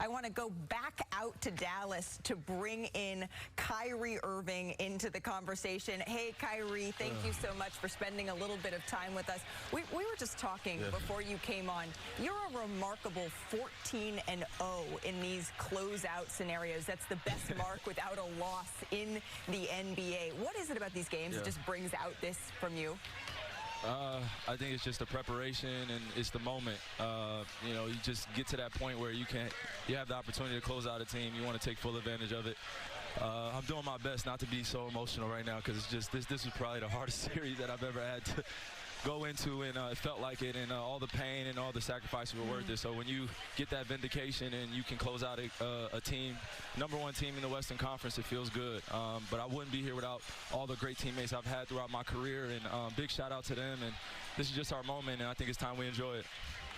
I want to go back out to Dallas to bring in Kyrie Irving into the conversation. Hey, Kyrie, thank you so much for spending a little bit of time with us. We were just talking before you came on. You're a remarkable 14-0 in these closeout scenarios. That's the best mark without a loss in the NBA. What is it about these games that just brings out this from you? I think it's just the preparation and it's the moment. You know, you just get to that point where you have the opportunity to close out a team. You want to take full advantage of it. I'm doing my best not to be so emotional right now because it's just this is probably the hardest series that I've ever had to go into, and it felt like it, and all the pain and all the sacrifices were worth it. So when you get that vindication and you can close out a team, #1 team in the Western Conference, it feels good. But I wouldn't be here without all the great teammates I've had throughout my career, and big shout out to them. And this is just our moment, and I think it's time we enjoy it.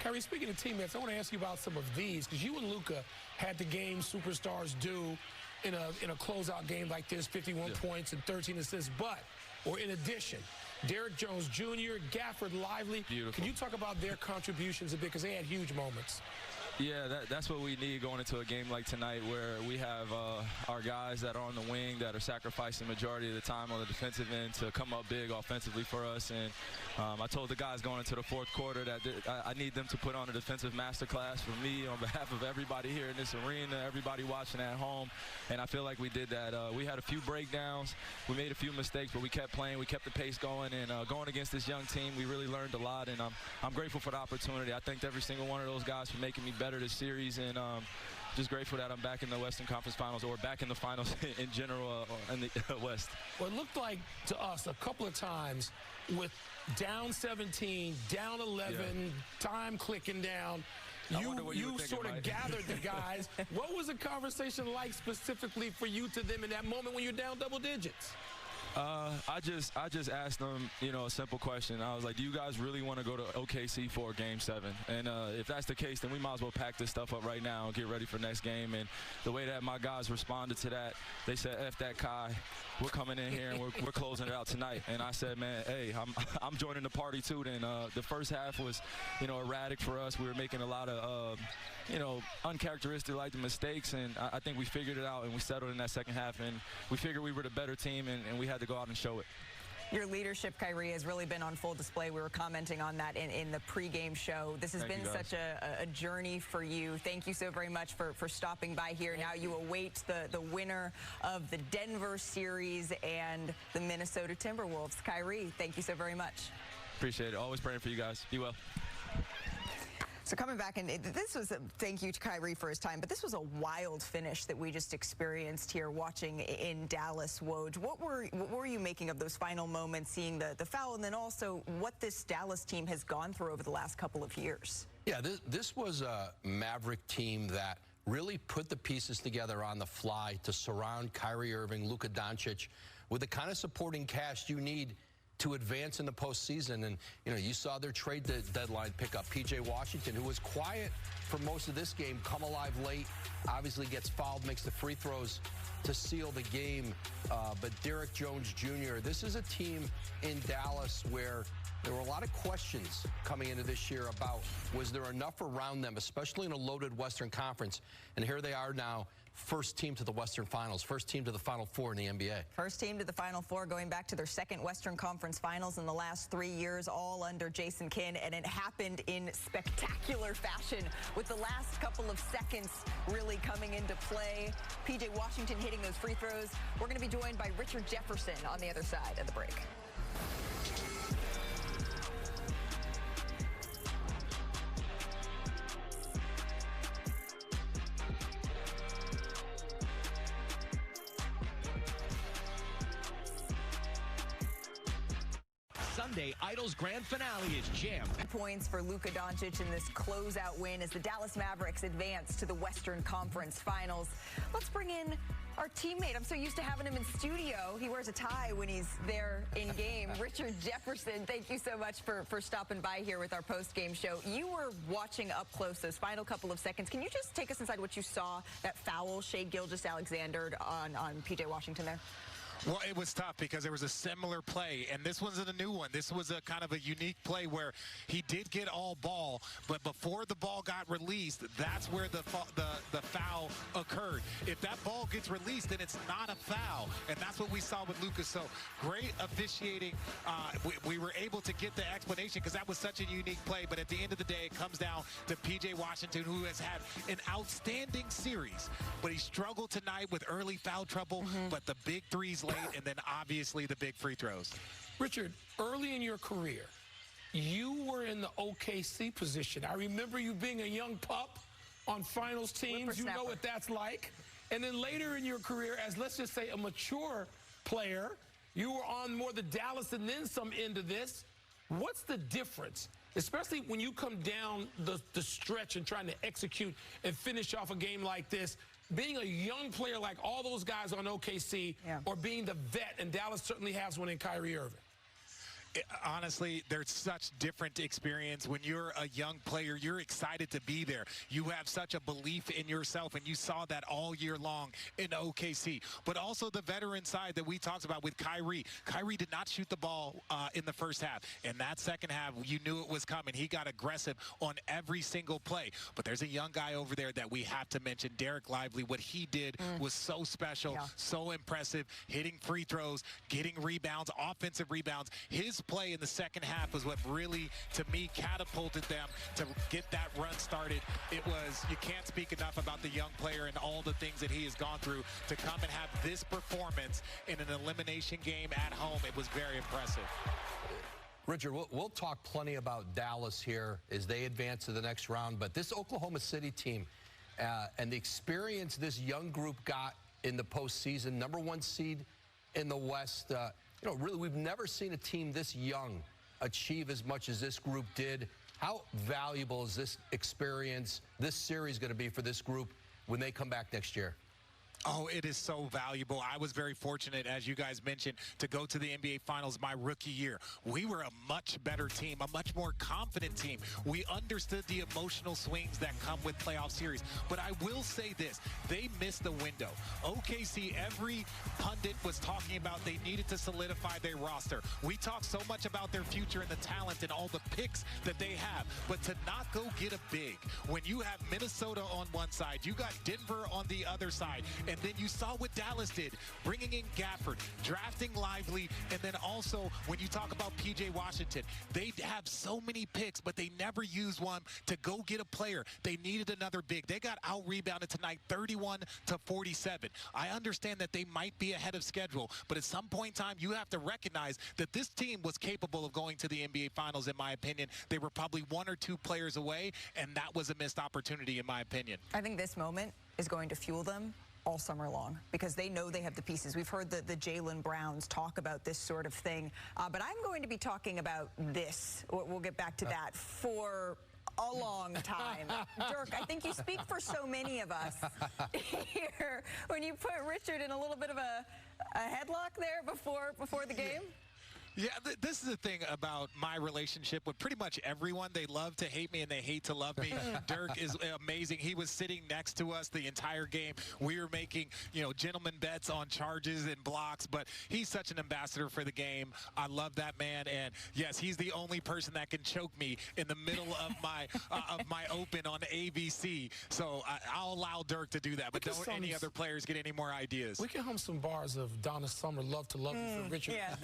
Kyrie, speaking of teammates, I want to ask you about some of these, because you and Luka had the game superstars do in a closeout game like this, 51 points and 13 assists. Or in addition, Derrick Jones Jr., Gafford Lively. Beautiful. Can you talk about their contributions a bit, because they had huge moments? Yeah, that's what we need going into a game like tonight, where we have our guys that are on the wing that are sacrificing the majority of the time on the defensive end to come up big offensively for us. And I told the guys going into the fourth quarter that I need them to put on a defensive masterclass for me on behalf of everybody here in this arena, everybody watching at home. And I feel like we did that. We had a few breakdowns. We made a few mistakes, but we kept playing. We kept the pace going. And going against this young team, we really learned a lot. And I'm grateful for the opportunity. I thanked every single one of those guys for making me better this series, and just grateful that I'm back in the Western Conference Finals, or back in the finals in general in the West. Well, it looked like to us a couple of times with down 17, down 11, time clicking down, you sort of gathered the guys. What was the conversation like specifically for you to them in that moment when you're down double digits? I just asked them, you know, a simple question. I was like, do you guys really want to go to OKC for Game 7? And if that's the case, then we might as well pack this stuff up right now and get ready for next game. And the way that my guys responded to that, they said, F that, Kai. We're coming in here and we're closing it out tonight. And I said, man, hey, I'm joining the party too. Then the first half was, you know, erratic for us. We were making a lot of, you know, uncharacteristic like the mistakes. And I think we figured it out and we settled in that second half. And we figured we were the better team, and we had to go out and show it. Your leadership, Kyrie, has really been on full display. We were commenting on that in the pregame show. This has been such a journey for you. Thank you so very much for stopping by here. Now you await the winner of the Denver series and the Minnesota Timberwolves. Kyrie, thank you so very much. Appreciate it. Always praying for you guys. Be well. So coming back, and this was thank you to Kyrie for his time, but this was a wild finish that we just experienced here watching in Dallas. Woj, what were you making of those final moments, seeing the foul, and then also what this Dallas team has gone through over the last couple of years? Yeah, this was a Maverick team that really put the pieces together on the fly to surround Kyrie Irving, Luka Doncic with the kind of supporting cast you need to advance in the postseason. And, you know, you saw their trade deadline pick up P.J. Washington, who was quiet for most of this game, come alive late, obviously gets fouled, makes the free throws to seal the game. But Derrick Jones Jr., this is a team in Dallas where there were a lot of questions coming into this year about was there enough around them, especially in a loaded Western Conference. And here they are now, first team to the Western Finals, first team to the Final Four in the NBA. First team to the Final Four, going back to their second Western Conference Finals in the last 3 years, all under Jason Kidd, and it happened in spectacular fashion with the last couple of seconds really coming into play. P.J. Washington hitting those free throws. We're going to be joined by Richard Jefferson on the other side of the break. Sunday, Idol's grand finale is jammed. Points for Luka Doncic in this closeout win as the Dallas Mavericks advance to the Western Conference Finals. Let's bring in our teammate. I'm so used to having him in studio. He wears a tie when he's there in game. Richard Jefferson, thank you so much for stopping by here with our post-game show. You were watching up close those final couple of seconds. Can you just take us inside what you saw, that foul, Shai Gilgeous-Alexander on P.J. Washington there? Well, it was tough because there was a similar play, and this wasn't a new one. This was a kind of a unique play where he did get all ball, but before the ball got released, that's where the foul occurred. If that ball gets released, then it's not a foul, and that's what we saw with Lucas. So great officiating. We were able to get the explanation because that was such a unique play, but at the end of the day, it comes down to P.J. Washington, who has had an outstanding series, but he struggled tonight with early foul trouble, but the big threes late, and then obviously the big free throws. Richard, early in your career, you were in the OKC position. I remember you being a young pup on finals teams. You know what that's like. And then later in your career, as let's just say a mature player, you were on more the Dallas and then some end of this. What's the difference, especially when you come down the stretch and trying to execute and finish off a game like this, being a young player like all those guys on OKC, or being the vet, and Dallas certainly has one in Kyrie Irving? Honestly, there's such different experience. When you're a young player, you're excited to be there. You have such a belief in yourself, and you saw that all year long in OKC. But also the veteran side that we talked about with Kyrie. Kyrie did not shoot the ball in the first half. In that second half, you knew it was coming. He got aggressive on every single play. But there's a young guy over there that we have to mention, Derek Lively. What he did was so special, so impressive, hitting free throws, getting rebounds, offensive rebounds. His play in the second half was what really, to me, catapulted them to get that run started. It was, you can't speak enough about the young player and all the things that he has gone through to come and have this performance in an elimination game at home. It was very impressive. Richard, we'll talk plenty about Dallas here as they advance to the next round, but this Oklahoma City team and the experience this young group got in the postseason, #1 seed in the West, you know, really, we've never seen a team this young achieve as much as this group did. How valuable is this experience, this series, going to be for this group when they come back next year? Oh, it is so valuable. I was very fortunate, as you guys mentioned, to go to the NBA Finals my rookie year. We were a much better team, a much more confident team. We understood the emotional swings that come with playoff series. But I will say this, they missed the window. OKC, every pundit was talking about they needed to solidify their roster. We talked so much about their future and the talent and all the picks that they have. But to not go get a big, when you have Minnesota on one side, you got Denver on the other side, and then you saw what Dallas did, bringing in Gafford, drafting Lively, and then also when you talk about P.J. Washington, they have so many picks, but they never used one to go get a player. They needed another big. They got out-rebounded tonight 31-47. I understand that they might be ahead of schedule, but at some point in time, you have to recognize that this team was capable of going to the NBA Finals, in my opinion. They were probably 1 or 2 players away, and that was a missed opportunity, in my opinion. I think this moment is going to fuel them all summer long because they know they have the pieces. We've heard the Jaylen Browns talk about this sort of thing, but I'm going to be talking about this. We'll get back to that for a long time. Dirk, I think you speak for so many of us here when you put Richard in a little bit of a headlock there before the game. Yeah, this is the thing about my relationship with pretty much everyone. They love to hate me and they hate to love me. Dirk is amazing. He was sitting next to us the entire game. We were making, you know, gentleman bets on charges and blocks, but he's such an ambassador for the game. I love that man, and yes, he's the only person that can choke me in the middle of my open on ABC. So I'll allow Dirk to do that, but don't any other players get any more ideas. We can hum some bars of Donna Summer, Love to Love You for Richard. Yeah,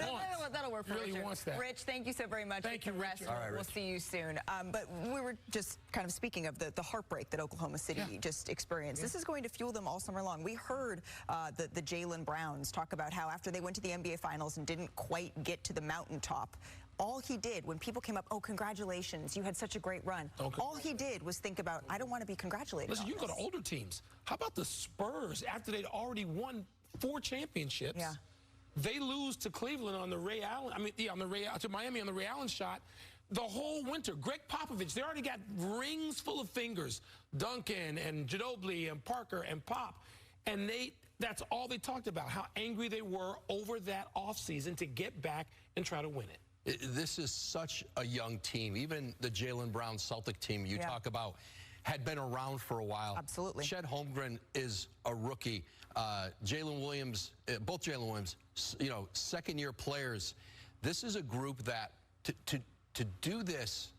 that'll work. Really wants that. Rich, thank you so very much. Thank you, Rich. All right, we'll see you soon. But we were just kind of speaking of the heartbreak that Oklahoma City just experienced. This is going to fuel them all summer long. We heard the Jaylen Browns talk about how after they went to the NBA Finals and didn't quite get to the mountaintop, all he did when people came up, oh, congratulations, you had such a great run. Okay. All he did was think about, I don't want to be congratulated. Listen, you can go to older teams. How about the Spurs after they'd already won 4 championships? Yeah. They lose to Cleveland on the Ray Allen, to Miami on the Ray Allen shot the whole winter. Greg Popovich, they already got rings full of fingers. Duncan and Ginobili and Parker and Pop. And that's all they talked about, how angry they were over that offseason to get back and try to win it. This is such a young team. Even the Jaylen Brown Celtic team you talk about had been around for a while. Absolutely. Chet Holmgren is a rookie. Jalen Williams, both Jalen Williams, second-year players. This is a group that to do this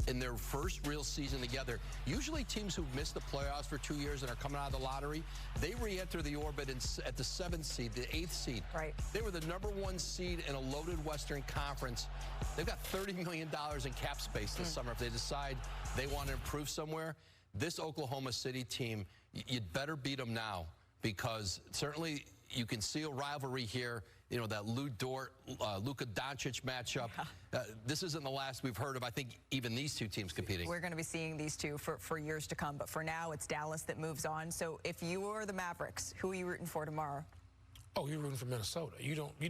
in their first real season together. Usually teams who've missed the playoffs for 2 years and are coming out of the lottery, they re-enter the orbit at the 7th seed, the 8th seed. Right. They were the #1 seed in a loaded Western Conference. They've got $30 million in cap space this summer if they decide they want to improve somewhere. This Oklahoma City team, you'd better beat them now, because certainly you can see a rivalry here. That Lou Dort, Luka Doncic matchup. Yeah. This isn't the last we've heard of, I think, even these two teams competing. We're going to be seeing these two for years to come. But for now, it's Dallas that moves on. So if you are the Mavericks, who are you rooting for tomorrow? Oh, you're rooting for Minnesota.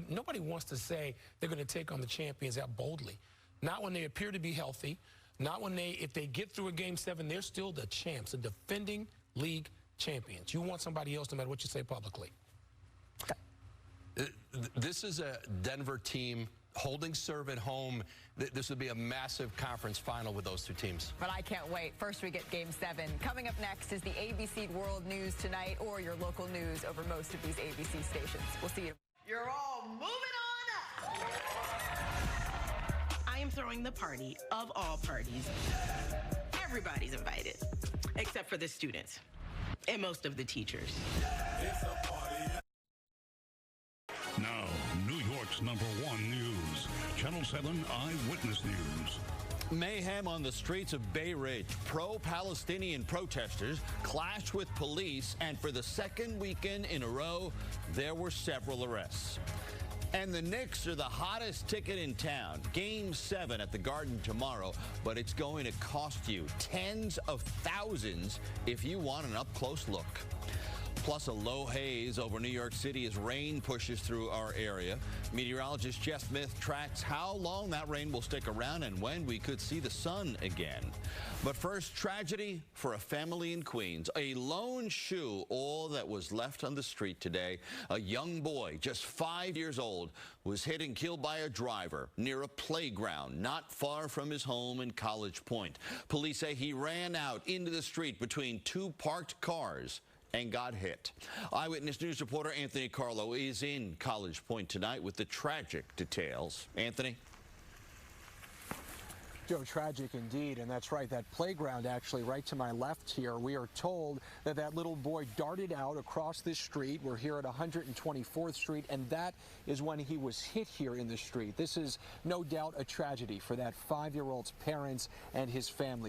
Nobody wants to say they're going to take on the champions that boldly. Not when they appear to be healthy. Not when if they get through a Game 7, they're still the champs, the defending league champions. You want somebody else no matter what you say publicly. This is a Denver team holding serve at home. This would be a massive conference final with those two teams. But I can't wait. First, we get Game 7. Coming up next is the ABC World News tonight, or your local news over most of these ABC stations. We'll see you. You're all moving on up. I am throwing the party of all parties. Everybody's invited, except for the students and most of the teachers. It's a party. Now, New York's #1 news, Channel 7 Eyewitness News. Mayhem on the streets of Beirut. Pro-Palestinian protesters clashed with police, and for the second weekend in a row, there were several arrests. And the Knicks are the hottest ticket in town. Game 7 at the Garden tomorrow, but it's going to cost you tens of thousands if you want an up-close look. Plus a low haze over New York City as rain pushes through our area. Meteorologist Jeff Smith tracks how long that rain will stick around and when we could see the sun again. But first, tragedy for a family in Queens. A lone shoe, all that was left on the street today. A young boy, just 5 years old, was hit and killed by a driver near a playground not far from his home in College Point. Police say he ran out into the street between two parked cars and got hit. Eyewitness News reporter Anthony Carlo is in College Point tonight with the tragic details. Anthony? Joe, tragic indeed, and that's right. That playground actually right to my left here, we are told that that little boy darted out across this street. We're here at 124th Street, and that is when he was hit here in the street. This is no doubt a tragedy for that 5-year-old's parents and his family.